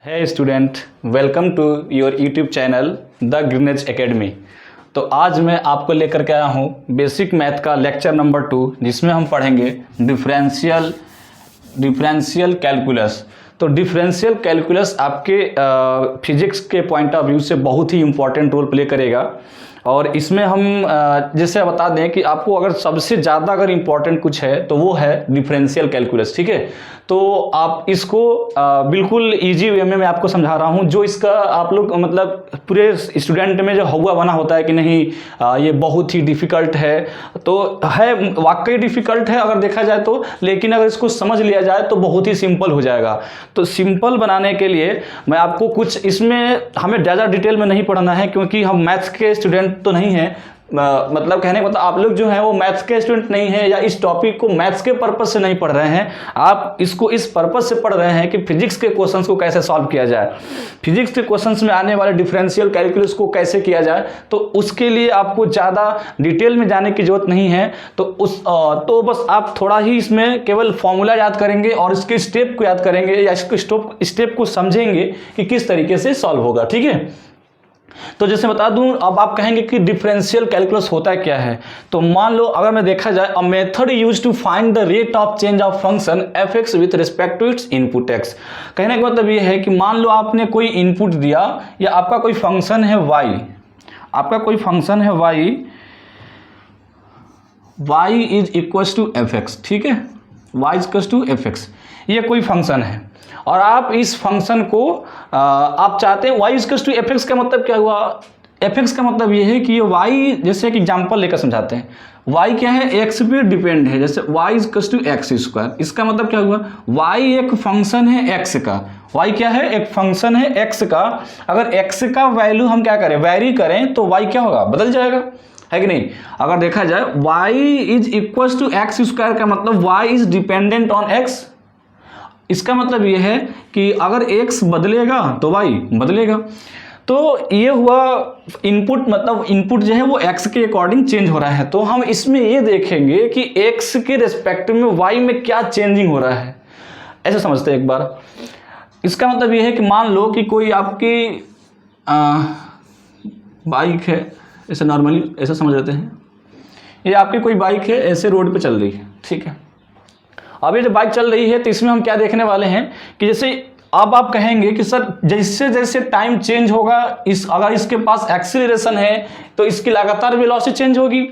है student, welcome to your YouTube channel the Greenage academy. तो आज मैं आपको लेकर के आया हूँ बेसिक मैथ का लेक्चर नंबर 2, जिसमें हम पढ़ेंगे डिफरेंशियल कैलकुलस। तो डिफरेंशियल कैलकुलस आपके फिजिक्स के पॉइंट ऑफ व्यू से बहुत ही इम्पोर्टेंट रोल प्ले करेगा। और इसमें हम जैसे बता दें कि आपको अगर सबसे ज़्यादा अगर इम्पोर्टेंट कुछ है तो वो है डिफरेंशियल कैलकुलस। ठीक है, तो आप इसको बिल्कुल इजी वे में मैं आपको समझा रहा हूँ, जो इसका आप लोग मतलब पूरे स्टूडेंट में जो हुआ बना होता है कि नहीं ये बहुत ही डिफ़िकल्ट है, तो है वाकई डिफ़िकल्ट है अगर देखा जाए तो, लेकिन अगर इसको समझ लिया जाए तो बहुत ही सिंपल हो जाएगा। तो सिंपल बनाने के लिए मैं आपको कुछ, इसमें हमें ज़्यादा डिटेल में नहीं पढ़ना है क्योंकि हम मैथ्स के स्टूडेंट तो नहीं है, मतलब कहने का मतलब आप लोग जो हैं वो मैथ्स के स्टूडेंट नहीं है या इस टॉपिक को मैथ्स के पर्पस से नहीं पढ़ रहे हैं, आप इसको इस पर्पस से पढ़ रहे हैं कि फिजिक्स के क्वेश्चंस को कैसे सॉल्व किया जाए, फिजिक्स के क्वेश्चंस में आने वाले डिफरेंशियल कैलकुलस को कैसे किया जाए। तो उसके लिए आपको ज़्यादा डिटेल में जाने की जरूरत नहीं है। तो बस आप थोड़ा ही इसमें केवल फॉर्मूला याद करेंगे और इसके स्टेप को याद करेंगे या इसके स्टेप को समझेंगे कि किस तरीके से सॉल्व होगा। ठीक है, तो जैसे बता दूं, अब आप कहेंगे कि डिफरेंशियल कैलकुलस होता क्या है। तो मान लो अगर मैं देखा जाए, a method used to find the rate of change of function f x with respect to its input x. कहने का मतलब ये है कि मान लो आपने कोई इनपुट दिया या आपका कोई फंक्शन है y, आपका कोई फंक्शन है y is equal to f x. ठीक है, y is equal to f x, ये कोई फंक्शन है और आप इस फंक्शन को आप चाहते हैं y equal to f x. का मतलब क्या हुआ, एफ एक्स का मतलब ये है कि ये y, जैसे कि एग्जांपल लेकर समझाते हैं, y क्या है, x पे डिपेंड है, जैसे y equal to x square. इसका मतलब क्या हुआ, y एक फंक्शन है x का, y क्या है, एक फंक्शन है x का। अगर x का वैल्यू हम क्या करें, वेरी करें, तो y क्या होगा, बदल जाएगा, है कि नहीं। अगर देखा जाए y is equal to x square का मतलब y is dependent on x। इसका मतलब ये है कि अगर x बदलेगा तो y बदलेगा। तो ये हुआ इनपुट, मतलब इनपुट जो है वो x के अकॉर्डिंग चेंज हो रहा है। तो हम इसमें ये देखेंगे कि x के रिस्पेक्ट में y में क्या चेंजिंग हो रहा है, ऐसे समझते हैं एक बार। इसका मतलब ये है कि मान लो कि कोई आपकी बाइक है, ऐसे नॉर्मली ऐसे समझ लेते हैं, ये आपकी कोई बाइक है, ऐसे रोड पे चल रही है। ठीक है, अब ये जो बाइक चल रही है तो इसमें हम क्या देखने वाले हैं कि जैसे अब आप कहेंगे कि सर जैसे जैसे टाइम चेंज होगा, अगर इसके पास एक्सीलरेशन है तो इसकी लगातार वेलोसिटी चेंज होगी।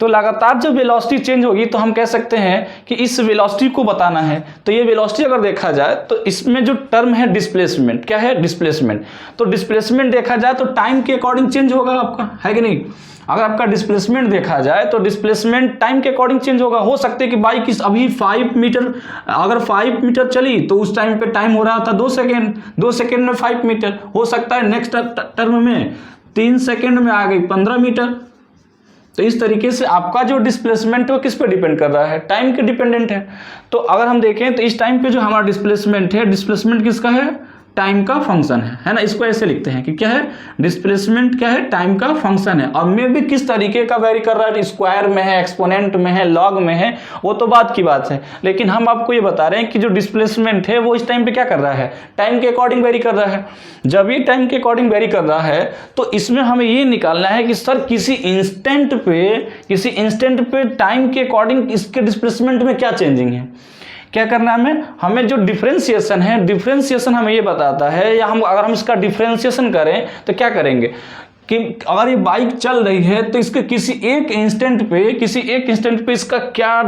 तो लगातार जब वेलोसिटी चेंज होगी तो हम कह सकते हैं कि इस वेलोसिटी को बताना है। तो ये वेलोसिटी अगर देखा जाए तो इसमें जो टर्म है डिस्प्लेसमेंट, क्या है, डिस्प्लेसमेंट। तो डिस्प्लेसमेंट देखा जाए तो टाइम के अकॉर्डिंग चेंज होगा आपका, है कि नहीं। अगर आपका डिस्प्लेसमेंट देखा जाए तो डिस्प्लेसमेंट टाइम के अकॉर्डिंग चेंज होगा। हो सकता है कि बाइक अभी 5 मीटर, अगर 5 मीटर चली तो उस टाइम पे टाइम हो रहा था 2 सेकेंड, 2 सेकेंड में 5 मीटर। हो सकता है नेक्स्ट टर्म में 3 सेकेंड में आ गई 15 मीटर। तो इस तरीके से आपका जो डिस्प्लेसमेंट है वो किस पे डिपेंड कर रहा है, टाइम के डिपेंडेंट है। तो अगर हम देखें तो इस टाइम पे जो हमारा डिस्प्लेसमेंट है, डिस्प्लेसमेंट किसका है, टाइम का फंक्शन है ना। इसको ऐसे लिखते हैं कि क्या है, डिस्प्लेसमेंट क्या है, टाइम का फंक्शन है। और में भी किस तरीके का वेरी कर रहा है, स्क्वायर में है, एक्सपोनेंट में है, लॉग में है, वो तो बात की बात है। लेकिन हम आपको ये बता रहे हैं कि जो डिस्प्लेसमेंट है वो इस टाइम पे क्या कर रहा है, टाइम के अकॉर्डिंग वेरी कर रहा है। जब ये टाइम के अकॉर्डिंग वेरी कर रहा है तो इसमें हमें ये निकालना है कि सर किसी इंस्टेंट पे टाइम के अकॉर्डिंग इसके डिस्प्लेसमेंट में क्या चेंजिंग है। क्या करना है हमें जो डिफरेंशिएशन है, डिफरेंशिएशन हमें ये बताता है, या अगर हम इसका डिफरेंशिएशन करें तो क्या करेंगे कि अगर ये बाइक चल रही है तो इसके किसी एक इंस्टेंट पे इसका क्या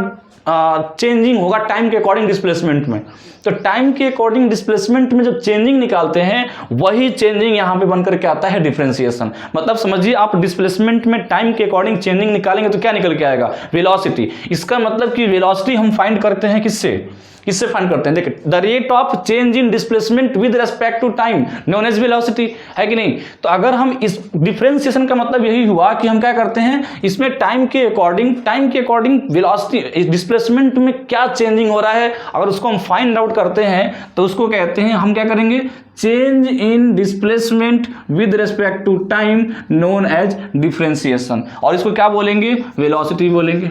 चेंजिंग होगा टाइम के अकॉर्डिंग डिस्प्लेसमेंट में। तो टाइम के अकॉर्डिंग डिस्प्लेसमेंट में जो चेंजिंग निकालते हैं वही चेंजिंग यहाँ पे बनकर के आता है डिफरेंशिएशन। मतलब समझिए आप डिस्प्लेसमेंट में टाइम के अकॉर्डिंग चेंजिंग निकालेंगे तो क्या निकल के आएगा, वेलोसिटी। इसका मतलब कि वेलोसिटी हम फाइंड करते हैं किससे फाइंड करते हैं, देखिए the rate of change in displacement with respect to time known as velocity, है कि नहीं। तो अगर हम इस डिफरेंशिएशन का मतलब यही हुआ कि हम क्या करते हैं, इसमें टाइम के अकॉर्डिंग वेलोसिटी डिस्प्लेसमेंट में क्या चेंजिंग हो रहा है, अगर उसको हम फाइंड आउट करते हैं तो उसको कहते हैं, हम क्या करेंगे, change in displacement with respect to time known as differentiation. और इसको क्या बोलेंगे, वेलोसिटी बोलेंगे।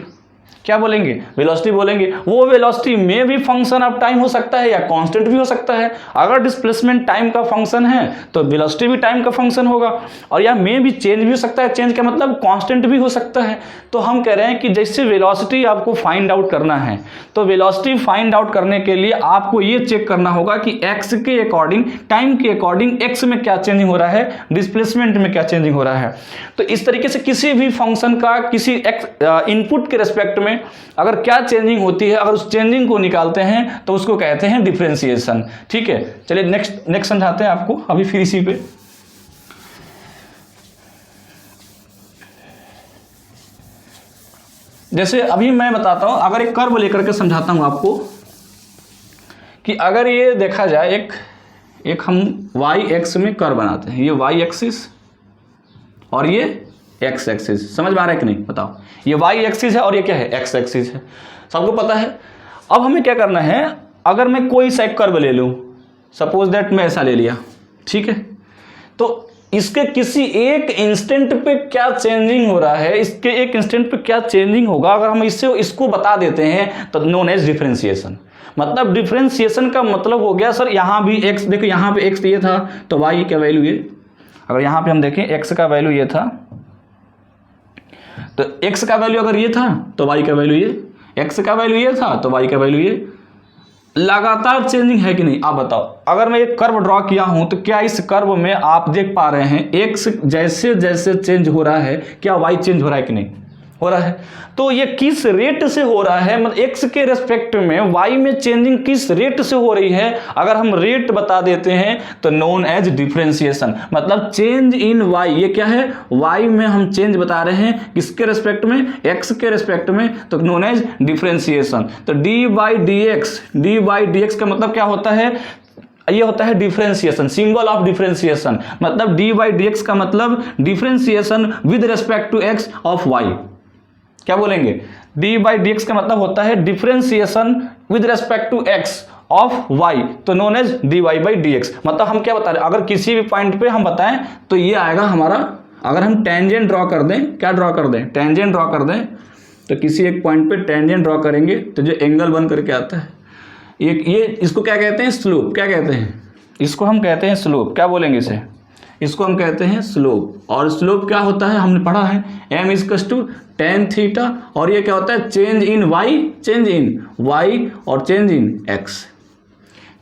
क्या बोलेंगे? वेलोसिटी बोलेंगे। वो वेलोसिटी में भी फंक्शन ऑफ टाइम हो सकता है या कांस्टेंट भी हो सकता है। अगर डिस्प्लेसमेंट टाइम का फंक्शन है तो वेलोसिटी भी टाइम का फंक्शन होगा, और या में भी चेंज भी हो सकता है, चेंज का मतलब कांस्टेंट भी हो सकता है। तो हम कह रहे हैं कि जैसे वेलोसिटी आपको फाइंड आउट करना है, तो वेलोसिटी फाइंड आउट करने के लिए आपको ये चेक करना होगा कि एक्स के अकॉर्डिंग, टाइम के अकॉर्डिंग एक्स में क्या चेंजिंग हो रहा है, डिस्प्लेसमेंट में क्या चेंजिंग हो रहा है। तो इस तरीके से किसी भी फंक्शन का किसी इनपुट के रेस्पेक्ट में अगर क्या चेंजिंग होती है, अगर उस चेंजिंग को निकालते हैं तो उसको कहते हैं डिफरेंशिएशन। ठीक है, चलिए नेक्स्ट समझाते हैं आपको अभी फिर इसी पे। जैसे अभी मैं बताता हूं, अगर एक कर्व लेकर के समझाता हूं आपको कि अगर ये देखा जाए एक हम वाई एक्स में कर्व बनाते हैं, ये वाई एक्सिस और ये एक्स एक्सिस, समझ में आ रहा है कि नहीं बताओ? ये वाई एक्सिस है और ये क्या है, एक्स एक्सिस है, सबको पता है। अब हमें क्या करना है, अगर मैं कोई सा कर्व ले लूं, सपोज दैट मैं ऐसा ले लिया, ठीक है, तो इसके किसी एक इंस्टेंट पे क्या चेंजिंग हो रहा है, इसके एक इंस्टेंट पे क्या चेंजिंग होगा, अगर हम इसको बता देते हैं तो नोन एज डिफरेंशिएशन। मतलब डिफरेंशिएशन का मतलब हो गया सर यहाँ भी एक्स, देखो यहाँ पे एक्स ये था तो वाई का वैल्यू ये, अगर यहाँ पे हम देखें एक्स का वैल्यू ये था तो एक्स का वैल्यू अगर ये था तो वाई का वैल्यू ये, एक्स का वैल्यू ये था तो वाई का वैल्यू ये, लगातार चेंजिंग है कि नहीं आप बताओ। अगर मैं एक कर्व ड्रॉ किया हूं तो क्या इस कर्व में आप देख पा रहे हैं एक्स जैसे जैसे चेंज हो रहा है, क्या वाई चेंज हो रहा है कि नहीं हो रहा है? तो ये किस रेट से हो रहा है, मतलब एक्स के रेस्पेक्ट में वाई में चेंजिंग किस रेट से हो रही है, अगर हम रेट बता देते हैं तो नोन एज डिफरेंशिएशन। मतलब चेंज इन वाई, ये क्या है, वाई में हम चेंज बता रहे हैं किसके रेस्पेक्ट में, एक्स के रेस्पेक्ट में, तो नोन एज डिफरेंशिएशन। तो डी बाई डी एक्स का मतलब क्या होता है, ये होता है डिफरेंशिएशन, सिंबल ऑफ डिफरेंशिएशन। मतलब डी बाई डी एक्स का मतलब differentiation with respect to x of y. क्या बोलेंगे, डी बाई डी एक्स का मतलब होता है differentiation with respect to x of Y, तो known as D Y by D X. मतलब हम क्या बता रहे हैं, अगर किसी भी पॉइंट पे हम बताएं तो ये आएगा हमारा, अगर हम टेंजेंट ड्रॉ कर दें, क्या ड्रॉ कर दें, टेंजेंट ड्रॉ कर दें, तो किसी एक पॉइंट पे टेंजेंट ड्रॉ करेंगे तो जो एंगल बन करके आता है ये इसको क्या कहते हैं, स्लोप। क्या कहते हैं इसको, हम कहते हैं स्लोप। क्या बोलेंगे इसे, इसको हम कहते हैं स्लोप। और स्लोप क्या होता है, हमने पढ़ा है m equals to tan theta, और ये क्या होता है, चेंज इन y और change in x,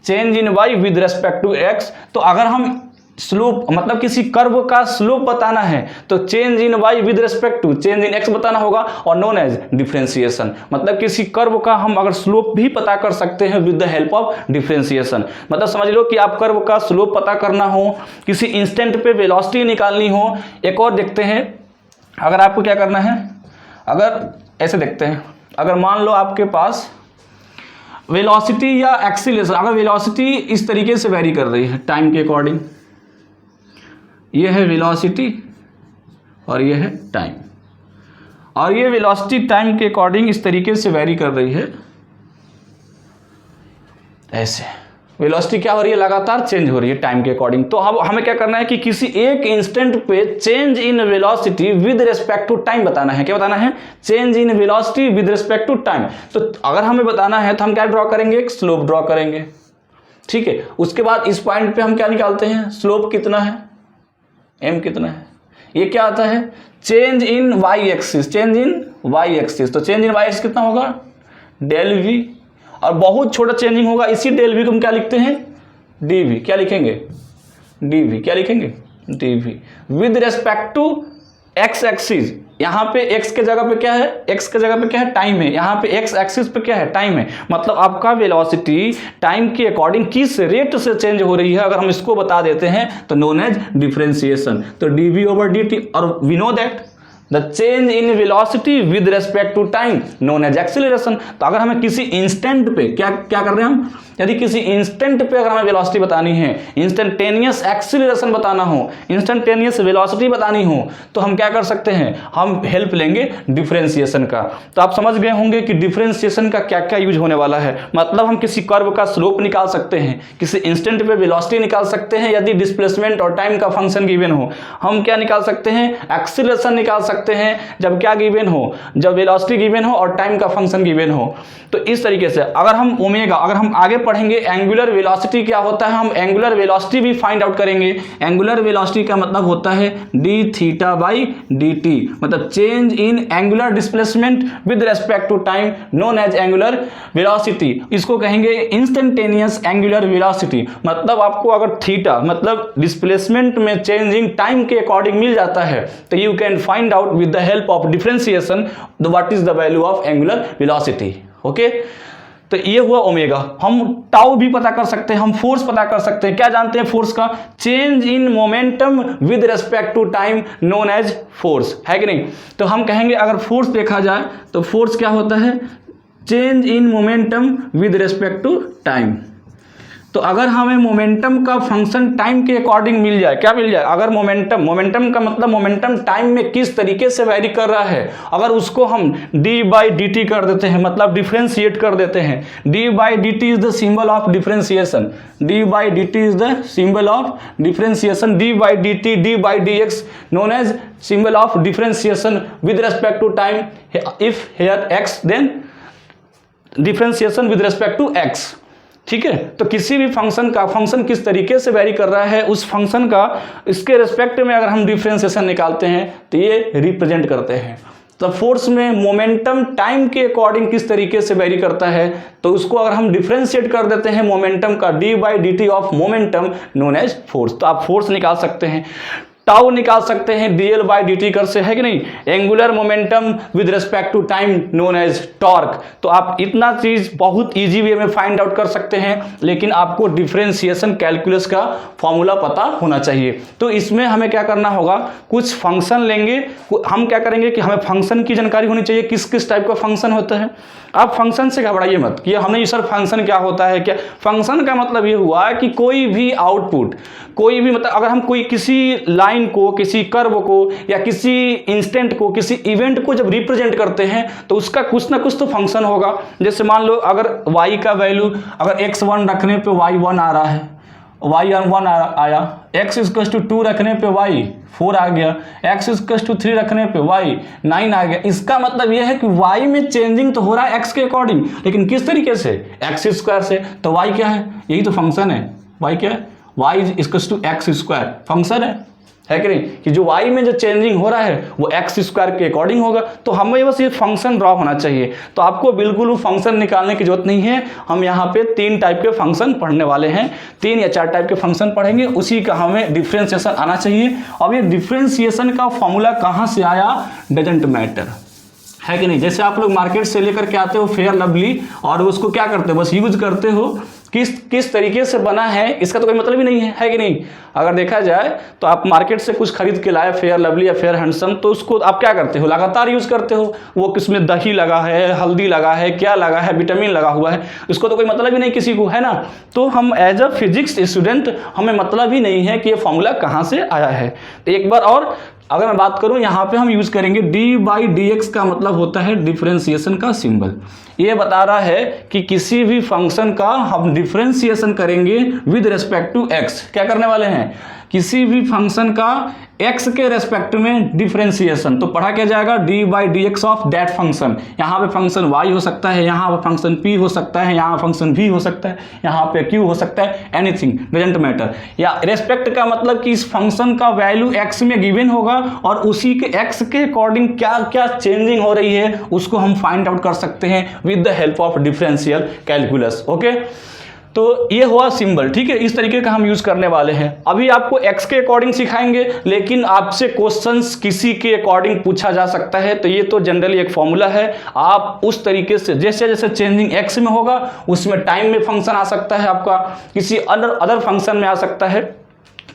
change in y with respect to x। तो अगर हम स्लोप मतलब किसी कर्व का स्लोप बताना है तो change in y with respect to change in x बताना होगा, और नोन एज डिफरेंशिएशन। मतलब किसी कर्व का हम अगर स्लोप भी पता कर सकते हैं with the help of differentiation. मतलब समझ लो कि आप कर्व का स्लोप पता करना हो, किसी इंस्टेंट पे वेलोसिटी निकालनी हो। एक और देखते हैं, अगर आपको क्या करना है, अगर ऐसे देखते हैं, अगर मान लो आपके पास वेलोसिटी या एक्सीलरेशन, अगर वेलोसिटी इस तरीके से वेरी कर रही है टाइम के अकॉर्डिंग, ये है वेलोसिटी और ये है टाइम, और ये वेलोसिटी टाइम के अकॉर्डिंग इस तरीके से वेरी कर रही है, ऐसे वेलोसिटी क्या हो रही है, लगातार चेंज हो रही है टाइम के अकॉर्डिंग। तो अब हमें क्या करना है कि किसी एक इंस्टेंट पे change in velocity with respect to time बताना है। क्या बताना है, change in velocity with respect to time. तो अगर हमें बताना है तो हम क्या ड्रॉ करेंगे, एक स्लोप ड्रॉ करेंगे, ठीक है। उसके बाद इस पॉइंट पे हम क्या निकालते हैं, स्लोप कितना है, m कितना है, ये क्या आता है, change in y axis, change in y axis. तो चेंज इन वाई एक्सिस कितना होगा, डेल वी, और बहुत छोटा चेंजिंग होगा, इसी डेल वी को हम क्या लिखते हैं, डी वी। क्या लिखेंगे, डी वी। क्या लिखेंगे, d v with respect to x axis. यहाँ पे x के जगह पे क्या है, x के जगह पे क्या है, टाइम है। यहाँ पे x एक्सिस पे क्या है, टाइम है। मतलब आपका वेलोसिटी टाइम के अकॉर्डिंग किस रेट से चेंज हो रही है, अगर हम इसको बता देते हैं तो नोन एज डिफरेंशिएशन। तो dv ओवर dt, और we know that the change in velocity with respect to time known as acceleration. तो अगर हमें किसी इंस्टेंट पे क्या कर रहे हैं, हम यदि किसी इंस्टेंट पे अगर हमें वेलोसिटी बतानी है, इंस्टेंटेनियस एक्सीलरेशन बताना हो, इंस्टेंटेनियस वेलोसिटी बतानी हो, तो हम क्या कर सकते हैं, हम हेल्प लेंगे डिफरेंशिएशन का। तो आप समझ गए होंगे कि डिफरेंशिएशन का क्या क्या यूज होने वाला है। मतलब हम किसी कर्व का स्लोप निकाल सकते हैं, किसी इंस्टेंट पे वेलोसिटी निकाल सकते हैं यदि डिस्प्लेसमेंट और टाइम का फंक्शन गिवन हो। हम क्या निकाल सकते हैं, एक्सीलरेशन निकाल सकते हैं जब क्या गिवन हो, जब वेलोसिटी गिवन हो और टाइम का फंक्शन गिवन हो। तो इस तरीके से अगर हम ओमेगा, अगर हम आगे पढ़ेंगे एंगुलर वेलोसिटी क्या होता है, हम एंगुलर वेलोसिटी भी फाइंड आउट करेंगे। एंगुलर वेलोसिटी का मतलब होता है D theta by D T, मतलब change in angular displacement with respect to time known as angular velocity. इसको कहेंगे इंस्टेंटेनियस एंगुलर वेलोसिटी। मतलब आपको अगर थीटा मतलब डिस्प्लेसमेंट में चेंजिंग टाइम के अकॉर्डिंग मिल जाता है तो you can find out with the help of differentiation what is the value of angular velocity. Okay, तो ये हुआ ओमेगा। हम टाउ भी पता कर सकते हैं, हम फोर्स पता कर सकते हैं। क्या जानते हैं फोर्स का, change in momentum with respect to time known as force, है कि नहीं। तो हम कहेंगे अगर फोर्स देखा जाए तो फोर्स क्या होता है, change in momentum with respect to time. तो अगर हमें मोमेंटम का फंक्शन टाइम के अकॉर्डिंग मिल जाए, क्या मिल जाए, अगर मोमेंटम का मतलब मोमेंटम टाइम में किस तरीके से वैरी कर रहा है, अगर उसको हम डी बाई डी टी कर देते हैं, मतलब डिफ्रेंशिएट कर देते हैं। D by D t is the symbol of differentiation, d by D t is the symbol of differentiation, d by D t, d by D x known as symbol of differentiation with respect to time. If here x then differentiation with respect to x. ठीक है, तो किसी भी function का function किस तरीके से vary कर रहा है उस फंक्शन का इसके रेस्पेक्ट में अगर हम डिफरेंशिएशन निकालते हैं तो ये रिप्रेजेंट करते हैं। तो फोर्स में मोमेंटम टाइम के अकॉर्डिंग किस तरीके से वैरी करता है तो उसको अगर हम डिफरेंशिएट कर देते हैं मोमेंटम का, d by D t of momentum known as force. तो आप फोर्स निकाल सकते हैं, टाउ निकाल सकते हैं dl बाई डी टी कर से, है कि नहीं। Angular momentum with respect to time known as torque. तो आप इतना चीज बहुत इजी वे में फाइंड आउट कर सकते हैं, लेकिन आपको डिफरेंशिएशन कैलकुलस का फॉर्मूला पता होना चाहिए। तो इसमें हमें क्या करना होगा, कुछ फंक्शन लेंगे। हम क्या करेंगे कि हमें फंक्शन की जानकारी होनी चाहिए, किस किस टाइप का फंक्शन होता है। आप फंक्शन से घबराइए मत कि हमने ये सर फंक्शन क्या होता है, क्या फंक्शन का मतलब ये हुआ कि कोई भी आउटपुट, कोई भी मतलब अगर हम कोई किसी लाइन को, किसी कर्व को या किसी इंस्टेंट को, किसी इवेंट को जब रिप्रेजेंट करते हैं तो उसका कुछ ना कुछ तो फंक्शन होगा। जैसे मान लो अगर y का वैल्यू अगर x1 रखने पे y1 आ रहा है, y1 आया, x इक्वल्स टू 2 रखने पे y 4 आ गया, x इक्वल्स टू 3 रखने पे y 9 आ गया। इसका मतलब यह है कि y में चेंजिंग तो हो रहा है x के अकॉर्डिंग, लेकिन किस तरीके से, x स्क्वायर से। तो y क्या है, यही तो फंक्शन है। y क्या है, y equals to x square function है कि नहीं, कि जो y में जो चेंजिंग हो रहा है वो x स्क्वायर के अकॉर्डिंग होगा। तो हमें बस ये फंक्शन ड्रॉ होना चाहिए। तो आपको बिल्कुल वो फंक्शन निकालने की जरूरत नहीं है। हम यहाँ पे 3 टाइप के फंक्शन पढ़ने वाले हैं, 3 या 4 टाइप के फंक्शन पढ़ेंगे, उसी का हमें डिफरेंशिएशन आना चाहिए। अब ये डिफरेंशिएशन का फॉर्मूला कहाँ से आया डजेंट मैटर, है कि नहीं। जैसे आप लोग मार्केट से लेकर के आते हो फेयर लवली और उसको क्या करते हो, बस यूज करते हो, किस तरीके से बना है इसका तो कोई मतलब ही नहीं है कि नहीं। अगर देखा जाए तो आप मार्केट से कुछ खरीद के लाए फेयर लवली या फेयर हैंडसम, तो उसको आप क्या करते हो, लगातार यूज करते हो। वो किसमें दही लगा है, हल्दी लगा है, क्या लगा है, विटामिन लगा हुआ है, उसको तो कोई मतलब ही नहीं किसी को, है ना। तो हम एज अ फिजिक्स स्टूडेंट हमें मतलब ही नहीं है कि ये फॉर्मूला कहाँ से आया है। तो एक बार और अगर मैं बात करूं, यहाँ पे हम यूज करेंगे डी बाई डी एक्स का मतलब होता है डिफरेंशिएशन का सिंबल। ये बता रहा है कि किसी भी फंक्शन का हम डिफरेंशिएशन करेंगे विद रिस्पेक्ट टू एक्स। क्या करने वाले हैं, किसी भी फंक्शन का x के रेस्पेक्ट में डिफरेंशिएशन। तो पढ़ा क्या जाएगा, D by D x of that function. यहाँ पे फंक्शन y हो सकता है, यहाँ पे फंक्शन p हो सकता है, यहाँ फंक्शन v हो सकता है, यहाँ पे q हो सकता है, एनीथिंग डजंट मैटर। या रेस्पेक्ट का मतलब कि इस फंक्शन का वैल्यू x में गिवन होगा और उसी के x के अकॉर्डिंग क्या क्या चेंजिंग हो रही है उसको हम फाइंड आउट कर सकते हैं with the help of differential calculus. Okay, तो ये हुआ सिंबल, ठीक है। इस तरीके का हम यूज करने वाले हैं। अभी आपको x के अकॉर्डिंग सिखाएंगे, लेकिन आपसे क्वेश्चंस किसी के अकॉर्डिंग पूछा जा सकता है। तो ये तो जनरली एक फॉर्मूला है, आप उस तरीके से जैसे जैसे चेंजिंग x में होगा उसमें टाइम में फंक्शन आ सकता है, आपका किसी अदर फंक्शन में आ सकता है।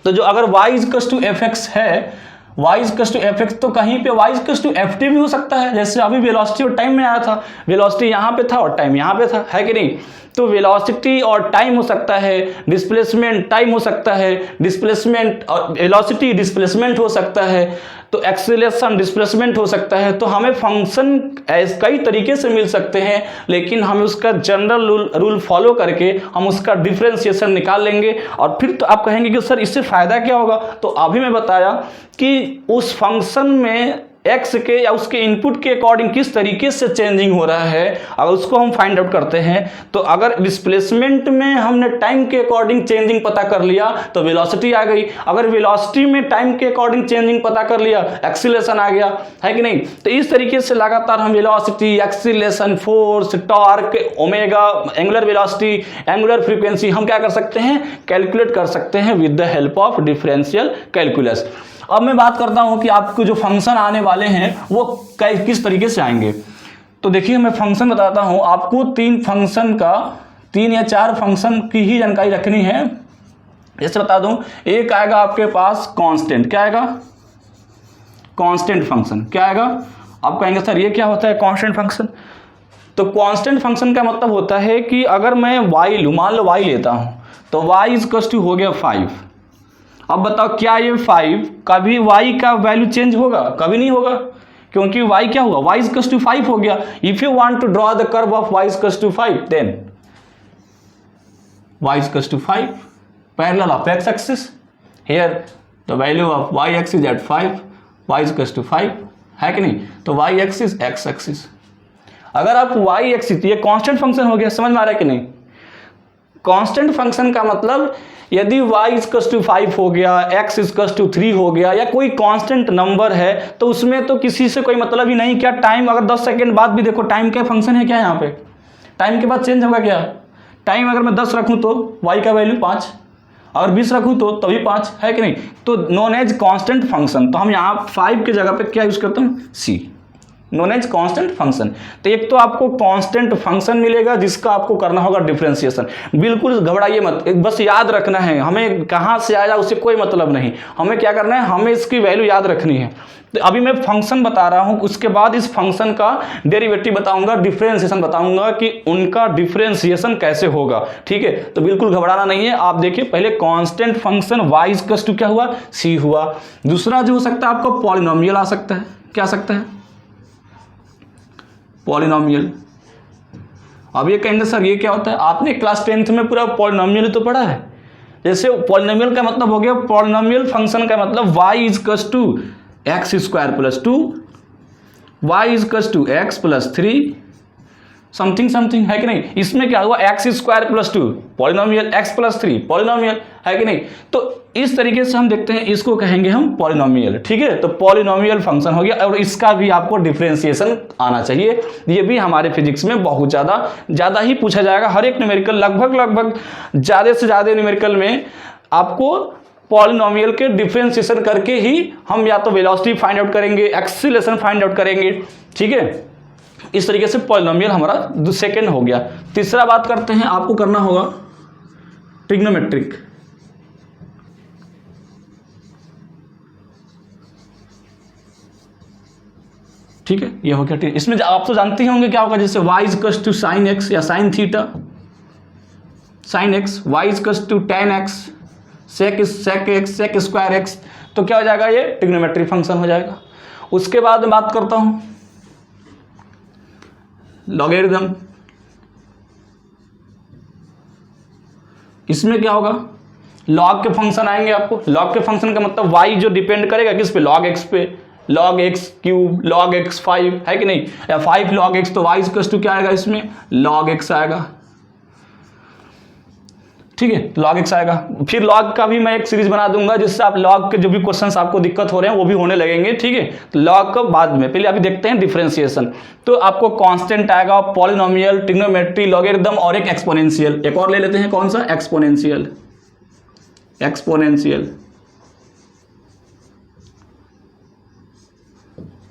तो जो अगर y equals to f x है, y equal to f x, तो कहीं पे y equal to f t भी हो सकता है, जैसे अभी वेलोसिटी और टाइम में आया था, वेलोसिटी यहाँ पे था और टाइम यहाँ पे था, है कि नहीं। तो वेलोसिटी और टाइम हो सकता है, डिस्प्लेसमेंट टाइम हो सकता है, डिस्प्लेसमेंट और वेलोसिटी डिस्प्लेसमेंट हो सकता है, तो एक्सीलरेशन डिस्प्लेसमेंट हो सकता है। तो हमें फंक्शन कई तरीके से मिल सकते हैं, लेकिन हमें उसका जनरल रूल फॉलो करके हम उसका डिफरेंशिएशन निकाल लेंगे। और फिर तो आप कहेंगे कि सर इससे फ़ायदा क्या होगा, तो अभी मैं बताया कि उस फंक्शन में एक्स के या उसके इनपुट के अकॉर्डिंग किस तरीके से चेंजिंग हो रहा है, अगर उसको हम फाइंड आउट करते हैं, तो अगर डिस्प्लेसमेंट में हमने टाइम के अकॉर्डिंग चेंजिंग पता कर लिया तो वेलोसिटी आ गई, अगर वेलोसिटी में टाइम के अकॉर्डिंग चेंजिंग पता कर लिया एक्सीलरेशन आ गया, है कि नहीं। तो इस तरीके से लगातार हम velocity, acceleration, force, torque, omega, angular velocity, angular frequency हम क्या कर सकते हैं, कैलकुलेट कर सकते हैं with the help of differential calculus. अब मैं बात करता हूं कि आपको जो फंक्शन आने वाले हैं वो किस तरीके से आएंगे। तो देखिए मैं फंक्शन बताता हूं आपको, तीन या चार फंक्शन की ही जानकारी रखनी है। जैसे बता दूं, एक आएगा आपके पास कांस्टेंट, क्या आएगा, कांस्टेंट फंक्शन। क्या आएगा, आप कहेंगे सर ये क्या होता है कांस्टेंट फंक्शन। तो कांस्टेंट फंक्शन का मतलब होता है कि अगर मैं y लूँ, मान लो y लेता हूं, तो y इक्वल टू हो गया 5। अब बताओ क्या ये 5 कभी y का वैल्यू चेंज होगा, कभी नहीं होगा, क्योंकि y क्या हुआ, y इक्वल टू 5 हो गया। If you want to draw the curve of y equal to 5, then y equal to 5 parallel of x axis, here the value of y axis at 5, y equal to 5, है कि नहीं। तो y axis x axis, अगर आप y axis, ये constant function हो गया, समझ में आ रहा है कि नहीं। कांस्टेंट फंक्शन का मतलब यदि y इक्वल टू 5 हो गया, x इक्वल टू 3 हो गया, या कोई कांस्टेंट नंबर है, तो उसमें तो किसी से कोई मतलब ही नहीं। क्या टाइम अगर 10 सेकंड बाद भी देखो, टाइम का फंक्शन है क्या यहाँ पे, टाइम के बाद चेंज होगा क्या, टाइम अगर मैं 10 रखूँ तो y का वैल्यू 5, और 20 रखूँ तो तभी 5, है कि नहीं। तो नॉन एज कांस्टेंट फंक्शन, तो हम यहाँ 5 के जगह पे क्या यूज करते हैं, c, known as constant function. तो एक तो आपको कांस्टेंट फंक्शन मिलेगा जिसका आपको करना होगा डिफरेंशिएशन। बिल्कुल घबराइए मत, बस याद रखना है, हमें कहाँ से आया उससे कोई मतलब नहीं, हमें क्या करना है, हमें इसकी वैल्यू याद रखनी है। तो अभी मैं फंक्शन बता रहा हूँ, उसके बाद इस फंक्शन का डेरिवेटिव बताऊंगा, डिफरेंशिएशन बताऊंगा कि उनका डिफरेंशिएशन कैसे होगा, ठीक है। तो बिल्कुल घबराना नहीं है। आप देखिए पहले constant function y equal to क्या हुआ, c हुआ। दूसरा जो हो सकता है आपका पॉलिनोमियल आ सकता है, क्या आ सकता है, पॉलिनोमियल। अब ये कहेंगे सर ये क्या होता है, आपने क्लास 10th में पूरा पॉलिनोमियल तो पढ़ा है। जैसे पॉलिनोमियल का मतलब हो गया, पॉलिनोमियल फंक्शन का मतलब y equal to x square plus 2, y equal to x plus 3 something something, है कि नहीं। इसमें क्या हुआ, x square plus 2 polynomial, x plus 3 polynomial, है कि नहीं। तो इस तरीके से हम देखते हैं, इसको कहेंगे हम पॉलिनोमियल, ठीक है। तो पॉलिनोमियल फंक्शन हो गया, और इसका भी आपको डिफरेंशिएशन आना चाहिए। ये भी हमारे फिजिक्स में बहुत ज़्यादा ही पूछा जाएगा। हर एक न्यूमेरिकल, लगभग ज़्यादा से ज़्यादा न्यूमेरिकल में आपको पॉलिनोमियल के डिफरेंशिएशन करके ही हम या तो वेलोसिटी फाइंड आउट करेंगे, एक्सीलरेशन फाइंड आउट करेंगे, ठीक है। इस तरीके से पॉलिनोमियल हमारा सेकंड हो गया। तीसरा बात करते हैं, आपको करना होगा ट्रिग्नोमेट्रिक। ठीक है, ये हो गया। इसमें आप तो जानते ही होंगे क्या होगा, जैसे y equal to sine X या sine theta, sine X, y equal to tan X, sec X, sec square X, तो क्या हो जाएगा, ये ट्रिग्नोमेट्रिक फंक्शन हो जाएगा। उसके बाद मैं बात करता हूं लॉगरिथम। इसमें क्या होगा, लॉग के फंक्शन आएंगे आपको। लॉग के फंक्शन का मतलब y जो डिपेंड करेगा किस पे, लॉग x पे, log x cube, log x 5, है कि नहीं, या 5 लॉग x, तो y इक्वल टू क्या आएगा, इसमें लॉग x आएगा, ठीक है, लॉग x आएगा। फिर लॉग का भी मैं एक सीरीज बना दूंगा, जिससे आप लॉग के जो भी क्वेश्चंस आपको दिक्कत हो रहे हैं वो भी होने लगेंगे, ठीक है। तो लॉग का बाद में, पहले अभी देखते हैं डिफरेंशिएशन। तो आपको कांस्टेंट आएगा, पॉलिनोमियल, ट्रिग्नोमेट्री, लॉगरिथम और एक एक्सपोनेंशियल। एक और ले लेते हैं, कौन सा, एक्सपोनेंशियल, एक्सपोनेंशियल,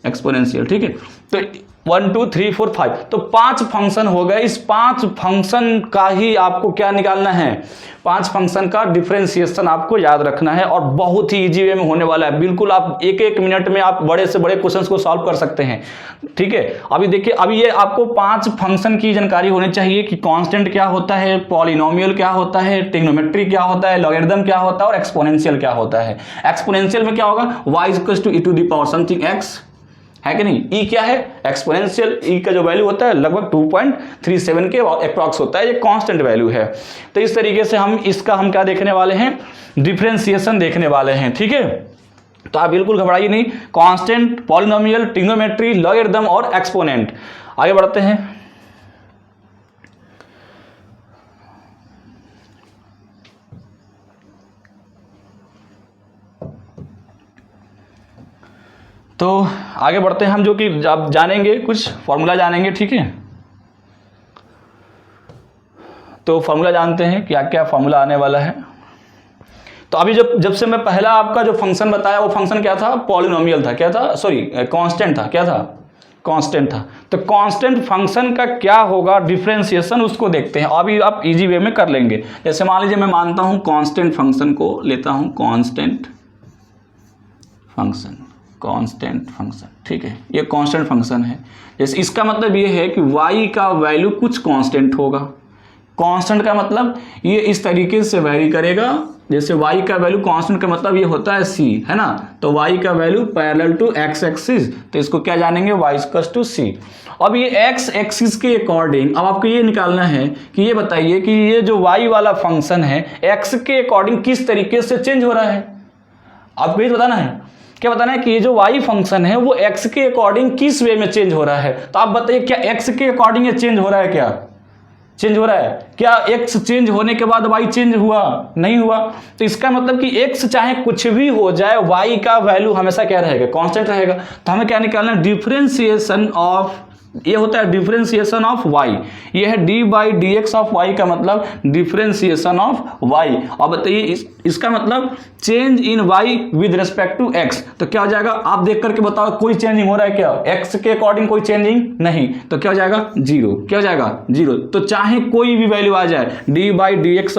एक्सपोनेंशियल, ठीक है। तो 1 2 3 4 5, तो 5 फंक्शन हो गए। इस 5 फंक्शन का ही आपको क्या निकालना है, 5 फंक्शन का डिफरेंशिएशन आपको याद रखना है, और बहुत ही इजी वे में होने वाला है। बिल्कुल आप एक एक मिनट में आप बड़े से बड़े क्वेश्चंस को सॉल्व कर सकते हैं, ठीक है। अभी देखिए, अभी ये आपको 5 फंक्शन की जानकारी होनी चाहिए कि कांस्टेंट क्या होता है, पॉलिनोमियल क्या होता है, ट्रिग्नोमेट्री क्या होता है, लॉगरिथम क्या होता है और एक्सपोनेंशियल क्या होता है। एक्सपोनेंशियल में क्या होगा, y = e⁻ समथिंग x, है कि नहीं। ई क्या है, एक्सपोनेंशियल, ई का जो वैल्यू होता है लगभग 2.37 के अप्रॉक्स होता है, ये कांस्टेंट वैल्यू है। तो इस तरीके से हम इसका हम क्या देखने वाले हैं, डिफरेंशिएशन देखने वाले हैं, ठीक है। तो आप बिल्कुल घबराइए नहीं, कांस्टेंट, पॉलिनोमियल, ट्रिग्नोमेट्री, लॉगरिथम और एक्सपोनेंट। आगे बढ़ते हैं। तो आगे बढ़ते हैं हम, जो कि आप जानेंगे, कुछ फॉर्मूला जानेंगे, ठीक है। तो फॉर्मूला जानते हैं, क्या क्या फॉर्मूला आने वाला है। तो अभी जब से मैं पहला आपका जो फंक्शन बताया, वो फंक्शन क्या था, पॉलिनोमियल था, क्या था, सॉरी कांस्टेंट था, क्या था, कांस्टेंट था। तो कांस्टेंट फंक्शन का क्या होगा डिफरेंशिएशन, उसको देखते हैं। अभी आप इजी वे में कर लेंगे। जैसे मान लीजिए मैं मानता हूं कांस्टेंट फंक्शन को लेता हूं, कांस्टेंट फंक्शन, कांस्टेंट फंक्शन, ठीक है। ये कांस्टेंट फंक्शन है। जैसे इसका मतलब ये है कि y का वैल्यू कुछ कांस्टेंट होगा। कांस्टेंट का मतलब ये इस तरीके से वैरी करेगा, जैसे y का वैल्यू, कांस्टेंट का मतलब ये होता है c, है ना। तो y का value parallel to x axis, तो इसको क्या जानेंगे, y = c। अब ये x एक्सिस के अकॉर्डिंग अब आपको ये निकालना है कि ये बताइए कि ये जो y वाला फंक्शन है x के अकॉर्डिंग किस तरीके से चेंज हो रहा है। आपको ये बताना है, क्या बताना है कि ये जो y फंक्शन है वो x के अकॉर्डिंग किस वे में चेंज हो रहा है। तो आप बताइए, क्या x के अकॉर्डिंग ये चेंज हो रहा है, क्या चेंज हो रहा है, क्या x चेंज होने के बाद y चेंज हुआ, नहीं हुआ। तो इसका मतलब कि x चाहे कुछ भी हो जाए, y का वैल्यू हमेशा क्या रहेगा, कांस्टेंट रहेगा। तो हमें क्या निकालना है, डिफरेंशिएशन ऑफ, ये होता है डिफरेंशिएशन ऑफ y, ये है d/dx ऑफ y का मतलब डिफरेंशिएशन ऑफ y। अब बताइए इसका मतलब change in y with respect to x। तो क्या हो जाएगा, आप देख करके बताओ, कोई चेंजिंग हो रहा है क्या, x के अकॉर्डिंग कोई चेंजिंग नहीं, तो क्या हो जाएगा, 0। क्या हो जाएगा, 0। तो चाहे कोई भी वैल्यू आ जाए, d/dx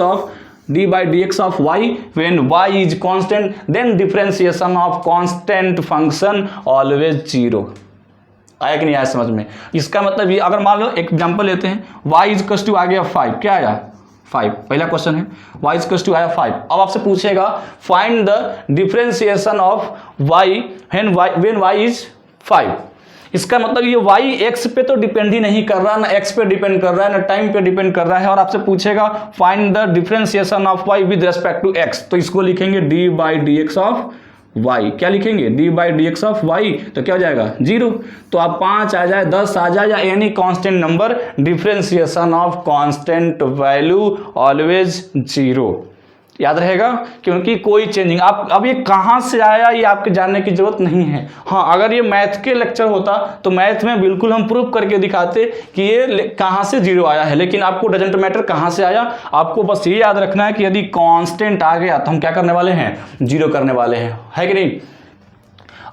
of y when y is constant, then differentiation of constant function always 0। आया कि नहीं आया समझ में। इसका मतलब ये, अगर मान लो एग्जांपल लेते हैं, y = आ गया 5, क्या आया 5, पहला क्वेश्चन है, y = आया 5। अब आपसे पूछेगा find the differentiation of y when y is 5। इसका मतलब ये y x पे तो डिपेंड ही नहीं कर रहा, ना x पे डिपेंड कर रहा है, ना टाइम पे डिपेंड कर रहा है, और आपसे पूछेगा find the differentiation of y with respect to x। तो इसको लिखेंगे d/dx ऑफ y, क्या लिखेंगे, d/dx ऑफ y। तो क्या हो जाएगा, 0। तो आप 5 आ जाए, 10 आ जाए, या any constant number, differentiation of constant value always 0। याद रहेगा, क्योंकि कोई चेंजिंग, आप अब ये कहाँ से आया ये आपके जानने की जरूरत नहीं है। हाँ, अगर ये मैथ के लेक्चर होता तो मैथ में बिल्कुल हम प्रूफ करके दिखाते कि ये कहाँ से 0 आया है, लेकिन आपको डजेंट मैटर कहाँ से आया, आपको बस ये याद रखना है कि यदि कांस्टेंट आ गया तो हम क्या करने वाले हैं, 0 करने वाले हैं, है कि नहीं।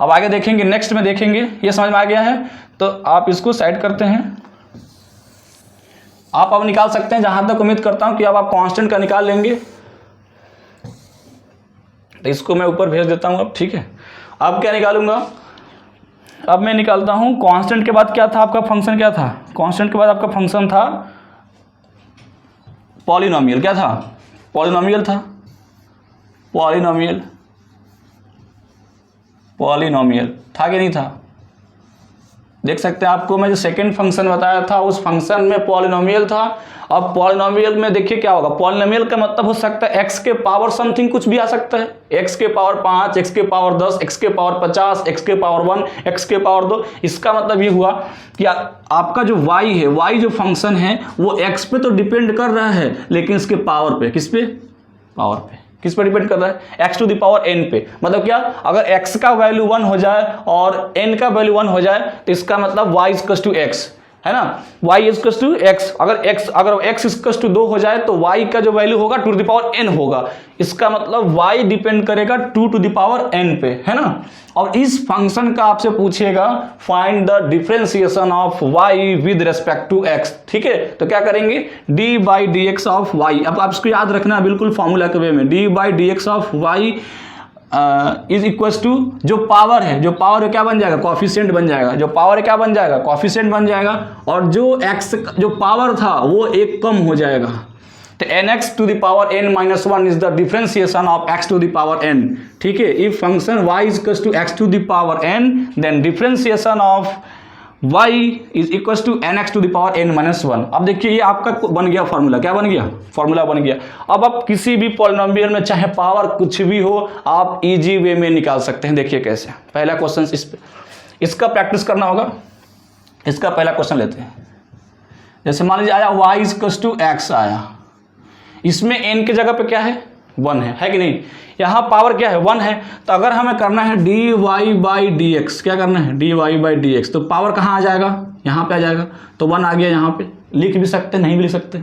अब आगे देखेंगे, नेक्स्ट में देखेंगे, ये समझ में आ गया है। तो आप इसको साइड करते हैं, आप अब निकाल सकते हैं, जहां तक उम्मीद करता हूं कि अब आप कांस्टेंट का निकाल लेंगे। तो इसको मैं ऊपर भेज देता हूं अब, ठीक है। अब क्या निकालूंगा, अब मैं निकालता हूं कांस्टेंट के बाद क्या था आपका फंक्शन, क्या था, कांस्टेंट के बाद आपका फंक्शन था पॉलिनोमियल। क्या था, पॉलिनोमियल था, पॉलिनोमियल, पॉलिनोमियल था कि नहीं था। देख सकते हैं, आपको मैं जो सेकंड फंक्शन बताया था उस फंक्शन में पॉलिनोमियल था। अब पॉलिनोमियल में देखिए क्या होगा, पॉलिनोमियल का मतलब हो सकता है x के पावर समथिंग कुछ भी आ सकता है, x के पावर 5, x के पावर 10, x के पावर 50, x के पावर 1, x के पावर 2। इसका मतलब ये हुआ कि आपका जो y है, y जो फंक्शन है वो x पे तो डिपेंड कर रहा है, लेकिन इसके पावर पे, किस पे, पावर पे, किस पर डिपेंड कर रहा है, x to the power n पे। मतलब क्या, अगर x का वैल्यू 1 हो जाए और n का वैल्यू 1 हो जाए तो इसका मतलब y = x, है ना, y इक्वल टू x, अगर x इक्वल टू 2 हो जाए तो y का जो वैल्यू होगा 2 टू द पावर n होगा। इसका मतलब y डिपेंड करेगा 2 टू द पावर n पे, है ना। और इस फंक्शन का आपसे पूछेगा find the differentiation of y with respect to x, ठीक है। तो क्या करेंगे, d by D x of y. अब आप इसको याद रखना बिल्कुल फॉर्मूला के वे में, d by D x of y is equal to जो पावर है, जो पावर है क्या बन जाएगा, कॉफिशिएंट बन जाएगा। जो पावर है क्या बन जाएगा, कॉफिशिएंट बन जाएगा। और जो x जो पावर था वो एक कम हो जाएगा। तो nx to the power n minus 1 is the differentiation of x to the power n, ठीक है। If function y is equal to x to the power n then differentiation of y is equal to nx to the power n minus 1। अब देखिए ये आपका बन गया formula, क्या बन गया, फॉर्मूला बन गया। अब आप किसी भी पॉलिनोमियल में चाहे पावर कुछ भी हो आप इजी वे में निकाल सकते हैं। देखिए कैसे, पहला क्वेश्चन इसका प्रैक्टिस करना होगा। इसका पहला क्वेश्चन लेते हैं। जैसे मान लीजिए आया y is equal to x आया, इसमें n की जगह पे क्या है, 1 है कि नहीं। यहाँ पावर क्या है, 1 है। तो अगर हमें करना है d Y by D x, क्या करना है, d Y by D x, तो पावर कहाँ आ जाएगा, यहाँ पे आ जाएगा। तो 1 आ गया, यहाँ पे लिख भी सकते नहीं भी लिख सकते।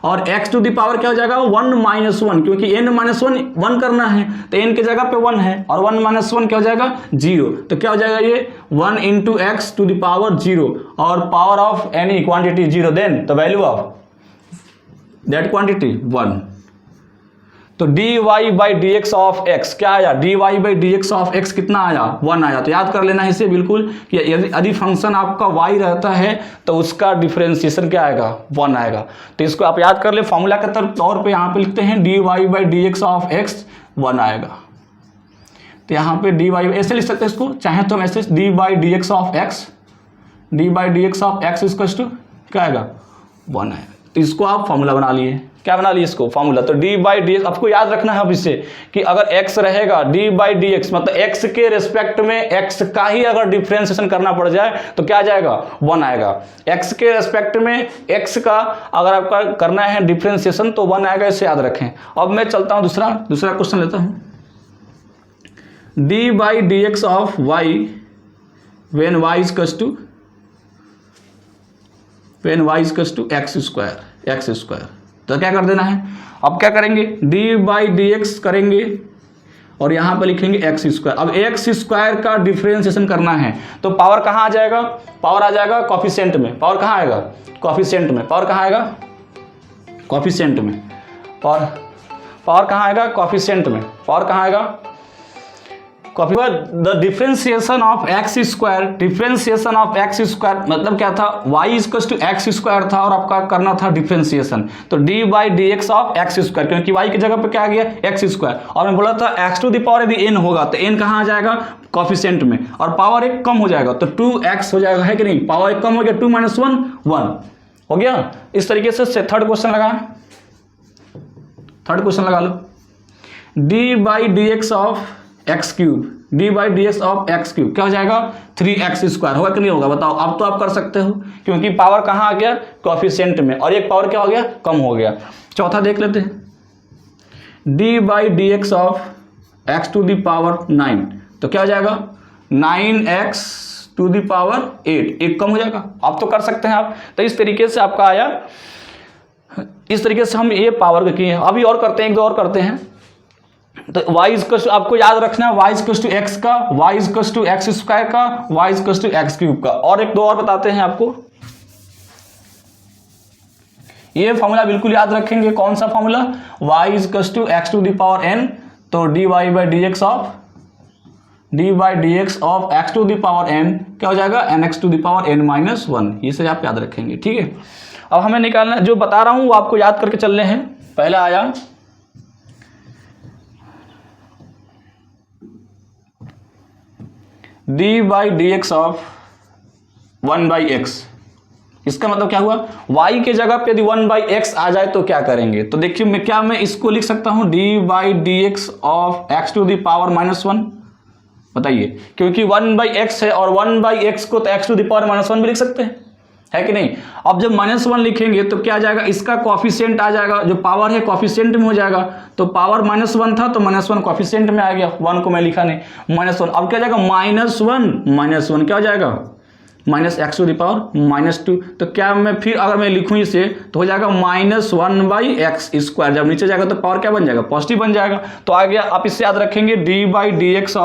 और x टू दी पावर क्या हो जाएगा, 1 माइनस 1, क्योंकि n माइनस 1 करना है तो n की जगह पे 1 है, और 1 माइनस 1 क्या हो जाएगा, 0। तो क्या हो जाएगा ये 1 into x to the power 0, और power of any quantity 0, then the value of that quantity 1। तो d Y by D x of x क्या आया, d Y by D x of x कितना आया, 1 आया। तो याद कर लेना है इसे बिल्कुल कि यदि फंक्शन आपका y रहता है तो उसका डिफरेंशिएशन क्या आएगा, 1 आएगा। तो इसको आप याद कर ले, फॉर्मूला के तौर पे यहाँ पे लिखते हैं d Y by D x of x 1 आएगा। तो यहाँ पे डी वाई ऐसे लिख सकते हैं इसको, चाहे तो हम ऐसे d by D x of x, d by D x of x equal to क्या आएगा, 1 आएगा। तो इसको आप फॉर्मूला बना लिए, क्या बना लिए इसको, फॉर्मूला। तो डी बाई डी एक्स आपको याद रखना है अब इससे कि अगर x रहेगा डी बाई डी एक्स, मतलब x के रिस्पेक्ट में x का ही अगर डिफरेंशिएशन करना पड़ जाए तो क्या आ जाएगा, 1 आएगा। x के रिस्पेक्ट में x का अगर आपका करना है डिफरेंशिएशन तो 1 आएगा, इसे याद रखें। अब मैं चलता हूं दूसरा क्वेश्चन लेता हूं। D by D x of y when y is कस टू एक्स स्क्वायर। तो क्या कर देना है, अब क्या करेंगे, डी बाई डी एक्स करेंगे और यहाँ पर लिखेंगे एक्स स्क्वायर। अब एक्स स्क्वायर का डिफरेंशिएशन करना है तो पावर कहाँ आ जाएगा, पावर आ जाएगा कॉफिशिएंट में। पावर कहाँ आएगा, कॉफिशिएंट में। पावर कहाँ आएगा, कॉफिशिएंट में। पावर कहाँ आएगा, कॉफिशिएंट में। पावर कहाँ आएगा, the differentiation of x square, differentiation of x square मतलब क्या था, y equal to x square था और आपका करना था डिफरेंशिएशन। तो d by D x of x square, क्योंकि वाई की जगह पे क्या आ गया, एक्स स्क्वायर। और मैं बोला था एक्स टू द पावर यदि एन होगा तो एन कहाँ आ जाएगा, कॉफिशिएंट में, और पावर एक कम हो जाएगा तो 2x हो जाएगा, है कि नहीं। पावर एक कम हो गया, 2 माइनस 1 1 हो गया। इस तरीके से थर्ड क्वेश्चन लगा लो, D by D x of X cube, D by D x of X cube क्या हो जाएगा, 3x स्क्वायर। होगा कि नहीं होगा, बताओ। अब तो आप कर सकते हो क्योंकि पावर कहाँ आ गया, कॉफिशिएंट में, और एक पावर क्या हो गया, कम हो गया। चौथा देख लेते हैं, d by D x of x to the power 9, तो क्या हो जाएगा, 9x टू द पावर 8, एक कम हो जाएगा। आप तो कर सकते हैं आप। तो इस तरीके से आपका आया, इस तरीके से हम ये पावर किए हैं। अभी और करते हैं, एक दो और करते हैं। तो y इक्वल टू, आपको याद रखना है y इक्वल टू एक्स का, y equal to x square का, y equal to x cube का। और एक दो और बताते हैं आपको, ये फॉर्मूला बिल्कुल याद रखेंगे। कौन सा formula, y equal to x to the power n, तो d Y by D x of x to the power n क्या हो जाएगा, nx to the power n minus 1। ये से आप याद रखेंगे, ठीक है। अब हमें निकालना, जो बता रहा हूं वो आपको याद करके चलने हैं। पहला आया D by D x of 1 by x. इसका मतलब क्या हुआ, y के जगह पे यदि 1 बाई एक्स आ जाए तो क्या करेंगे। तो देखिए मैं इसको लिख सकता हूं d by D x of x to the power minus 1। बताइए, क्योंकि 1 बाई एक्स है और 1 बाई एक्स को तो x to the power minus 1 भी लिख सकते हैं, है कि नहीं। अब जब -1 लिखेंगे तो क्या आ जाएगा, इसका कॉफिशिएंट आ जाएगा, जो पावर है कॉफिशिएंट में हो जाएगा। तो पावर -1 था तो -1 कॉफिशिएंट में आ गया, 1 को मैं लिखा नहीं, -1। अब क्या जाएगा, -1 क्या हो जाएगा, minus x to the power minus 2। तो क्या मैं फिर अगर मैं लिखूँ इसे तो हो जाएगा -1/x स्क्वायर। जब नीचे जाएगा तो पावर क्या बन जाएगा, पॉजिटिव बन जाएगा। तो आ गया, आप इससे याद रखेंगे d/dx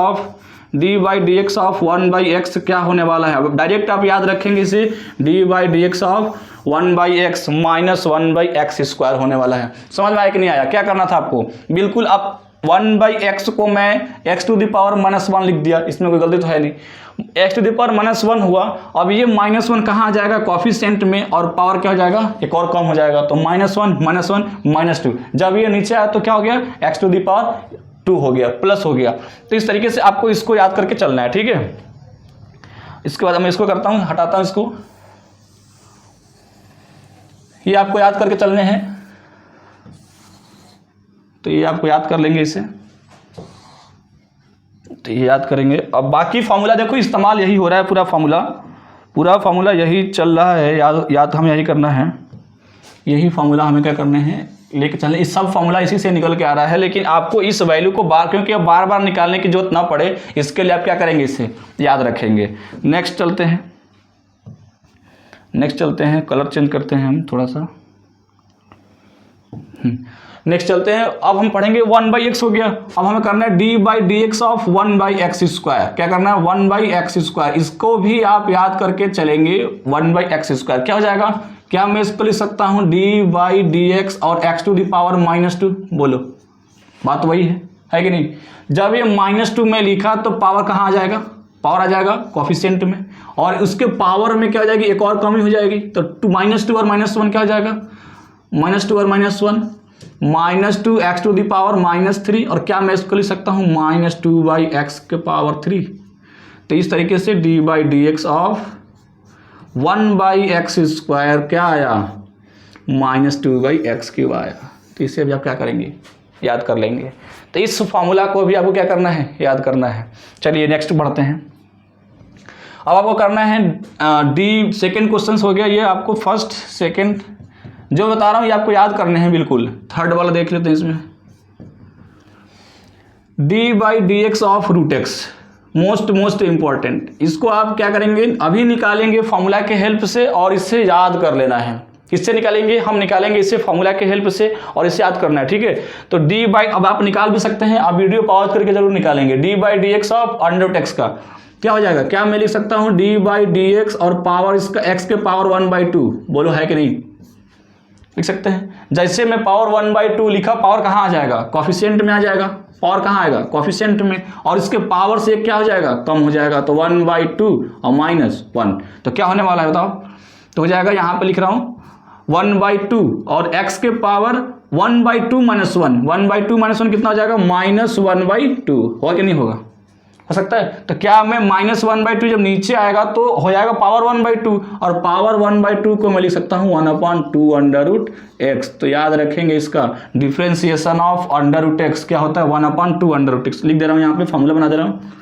ऑफ 1/x क्या होने वाला है। अब डायरेक्ट आप याद रखेंगे इसे, d/dx of 1/x minus 1/x square होने वाला है। समझ में आया कि नहीं आया? क्या करना था आपको, बिल्कुल आप 1/x को मैं x टू द पावर -1 लिख दिया, इसमें कोई गलती तो है नहीं। x टू द पावर -1 हुआ, अब ये -1 कहाँ आ जाएगा, कोफिशिएंट में, और पावर क्या हो जाएगा, एक और कम हो जाएगा। तो -1 -2। जब ये नीचे आया तो क्या हो गया, x टू द पावर 2 हो गया, प्लस हो गया। तो इस तरीके से आपको इसको याद करके चलना है, ठीक है। इसके बाद मैं इसको करता हूँ, हटाता हूँ इसको, ये आपको याद करके चलने हैं। तो ये आपको याद कर लेंगे इसे, तो ये याद करेंगे। अब बाकी फार्मूला देखो, इस्तेमाल यही हो रहा है, पूरा फार्मूला यही चल रहा है, याद हमें यही करना है। यही फार्मूला हमें क्या करने हैं, लेके चलने। इस सब फार्मूला इसी से निकल के आ रहा है, लेकिन आपको इस वैल्यू को क्योंकि अब बार बार निकालने की जरूरत ना पड़े, इसके लिए आप क्या करेंगे, इसे याद रखेंगे। नेक्स्ट चलते हैं, कलर चेंज करते हैं हम थोड़ा सा। नेक्स्ट चलते हैं, अब हम पढ़ेंगे 1/x हो गया। अब हमें करना है d/dx ऑफ 1/x स्क्वायर। क्या करना है, 1/x स्क्वायर। इसको भी आप याद करके चलेंगे, 1/x स्क्वायर क्या हो जाएगा। क्या मैं इसको लिख सकता हूँ d/dx और x टू द पावर -2। बोलो, बात वही है कि नहीं। जब ये -2 में लिखा तो पावर कहाँ आ जाएगा, पावर आ जाएगा कोफिशिएंट में, और उसके पावर में क्या हो जाएगी, एक और कमी हो जाएगी। तो -2 और -1 क्या हो जाएगा, -2 और -1 -2 x टू द पावर -3, और क्या मैं इसको लिख सकता हूँ -2/x के पावर 3। तो इस तरीके से d/dx ऑफ 1/x स्क्वायर क्या आया, -2/x³ आया। तो इसे अभी आप क्या करेंगे, याद कर लेंगे। तो इस फॉर्मूला को भी आपको क्या करना है, याद करना है। चलिए नेक्स्ट बढ़ते हैं। अब आपको करना है सेकंड क्वेश्चन हो गया, ये आपको फर्स्ट सेकंड जो बता रहा हूँ ये आपको याद करने हैं बिल्कुल। थर्ड वाला देख लेते हैं, इसमें d/dx of √x, most important. इसको आप क्या करेंगे, अभी निकालेंगे फॉर्मूला के हेल्प से, और इससे याद कर लेना है। किससे निकालेंगे, हम निकालेंगे इससे फॉर्मूला के हेल्प से, और इससे याद करना है, ठीक है। तो अब आप निकाल भी सकते हैं, आप वीडियो पॉज करके जरूर निकालेंगे। d/dx ऑफ √x का क्या हो जाएगा, क्या मैं लिख सकता हूँ d/dx और पावर इसका x के पावर 1/2। बोलो है कि नहीं, लिख सकते हैं। जैसे मैं पावर 1/2 लिखा, पावर कहाँ आ जाएगा, कोफिशिएंट में आ जाएगा। पावर कहाँ आएगा, कोफिशिएंट में, और इसके पावर से क्या हो जाएगा, कम हो जाएगा। तो 1/2 और -1, तो क्या होने वाला है बताओ। तो हो जाएगा, यहाँ पे लिख रहा हूँ 1/2 और x के पावर 1/2 -1, 1/2 -1 कितना हो जाएगा, -1/2। होगा कि नहीं होगा, हो सकता है। तो क्या मैं -1/2 जब नीचे आएगा तो हो जाएगा पावर 1/2, और पावर 1/2 को मैं लिख सकता हूँ 1/2√x। तो याद रखेंगे इसका डिफ्रेंसिएशन ऑफ √x क्या होता है, 1/2√x। लिख दे रहा हूँ यहाँ पे, फॉर्मूला बना दे रहा हूँ।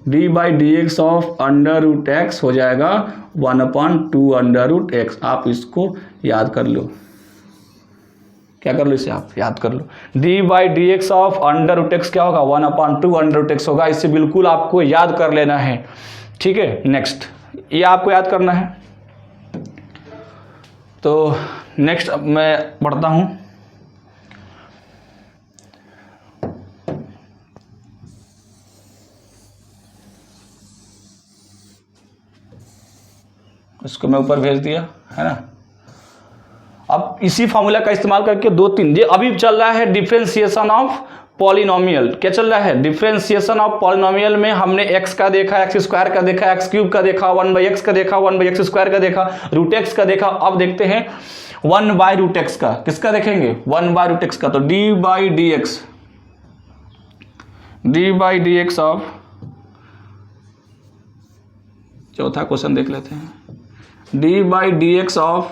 d/dx ऑफ √x हो जाएगा 1/2√x। आप इसको याद कर लो, क्या कर लो, इसे आप याद कर लो। d/dx ऑफ √x क्या होगा, 1/2√x होगा। इसे बिल्कुल आपको याद कर लेना है, ठीक है। नेक्स्ट, ये आपको याद करना है। तो नेक्स्ट मैं बढ़ता हूँ। इसको मैं ऊपर भेज दिया है ना। अब इसी फॉर्मूला का इस्तेमाल करके 2-3 ये अभी चल रहा है डिफरेंशिएशन ऑफ पॉलिनोमियल। क्या चल रहा है, डिफरेंशिएशन ऑफ पॉलिनोमियल में हमने x का देखा, x² का देखा, x³ का देखा, 1/x का देखा, 1/x² का देखा, √x का देखा। अब देखते हैं 1/√x का। किसका देखेंगे, 1/√x का। तो d/dx ऑफ, चौथा क्वेश्चन देख लेते हैं, d/dx ऑफ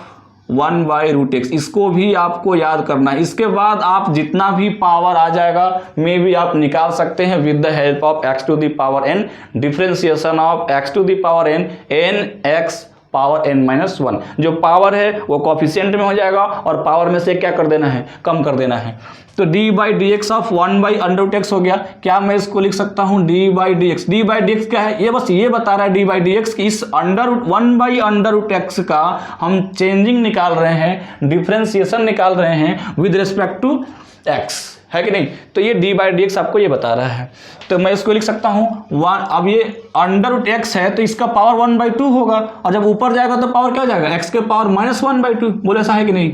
1/√x। इसको भी आपको याद करना है। इसके बाद आप जितना भी पावर आ जाएगा में भी आप निकाल सकते हैं with the help of x to the power n। Differentiation of x to the power n, nx power n minus 1। जो पावर है वो कॉफिशिएंट में हो जाएगा और पावर में से क्या कर देना है, कम कर देना है। तो d by D x of 1/√x हो गया। क्या मैं इसको लिख सकता हूँ D by D x. D by D x क्या है, ये बस ये बता रहा है डी बाई डी एक्स कि इस 1/√x का हम चेंजिंग निकाल रहे हैं, डिफ्रेंसिएशन निकाल रहे हैं विद रिस्पेक्ट टू x, है कि नहीं। तो ये डी बाई डी एक्स आपको ये बता रहा है। तो मैं इसको लिख सकता हूँ अब ये √x है तो इसका पावर 1/2 होगा, और जब ऊपर जाएगा तो पावर क्या हो जाएगा, x के पावर -1/2। बोले ऐसा है कि नहीं,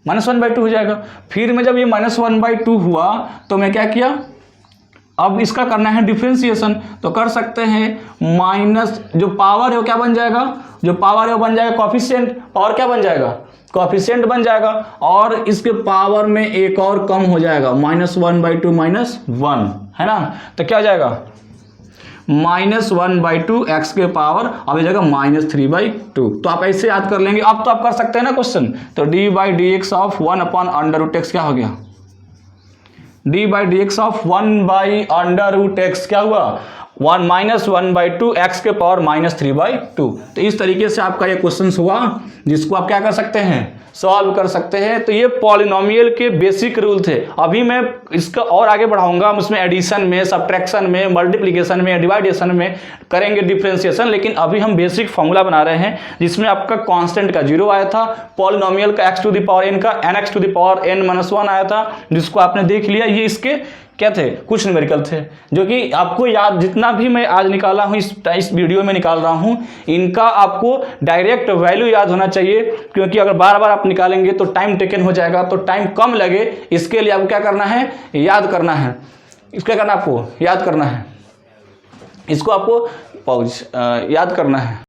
-1/2 हो जाएगा। फिर में जब ये -1/2 हुआ तो मैं क्या किया, अब इसका करना है डिफ्रेंसिएशन। तो कर सकते हैं माइनस जो पावर है वो क्या बन जाएगा, जो पावर है वो बन जाएगा कॉफिशिएंट। पावर क्या बन जाएगा, कॉफिशिएंट बन जाएगा, और इसके पावर में एक और कम हो जाएगा, -1/2 -1, है ना। तो क्या हो जाएगा -1/2 x के पावर, अब ये जाएगा -3/2। तो आप ऐसे याद कर लेंगे। अब तो आप कर सकते हैं ना क्वेश्चन। तो d by D x of 1/√x क्या हो गया, D by D x of 1/√x क्या हुआ, -1/2 x के पावर -3/2। तो इस तरीके से आपका ये क्वेश्चन हुआ जिसको आप क्या कर सकते हैं, सॉल्व कर सकते हैं। तो ये पॉलिनोमियल के बेसिक रूल थे। अभी मैं इसका और आगे बढ़ाऊंगा, हम उसमें एडिशन में, सब्ट्रैक्शन में, मल्टीप्लिकेशन में, डिवाइडेशन में करेंगे डिफरेंशिएशन। लेकिन अभी हम बेसिक फॉर्मूला बना रहे हैं जिसमें आपका कांस्टेंट का 0 आया था, पॉलिनोमियल का x⁴n का nx⁴n-1 आया था, जिसको आपने देख लिया। ये इसके क्या थे, कुछ न्यूमेरिकल थे जो कि आपको याद, जितना भी मैं आज निकाला हूँ इस वीडियो में निकाल रहा हूँ, इनका आपको डायरेक्ट वैल्यू याद होना चाहिए। क्योंकि अगर बार बार आप निकालेंगे तो टाइम टेकन हो जाएगा, तो टाइम कम लगे इसके लिए आपको क्या करना है, याद करना है। इसको क्या करना है, आपको याद करना है, इसको आपको याद करना है।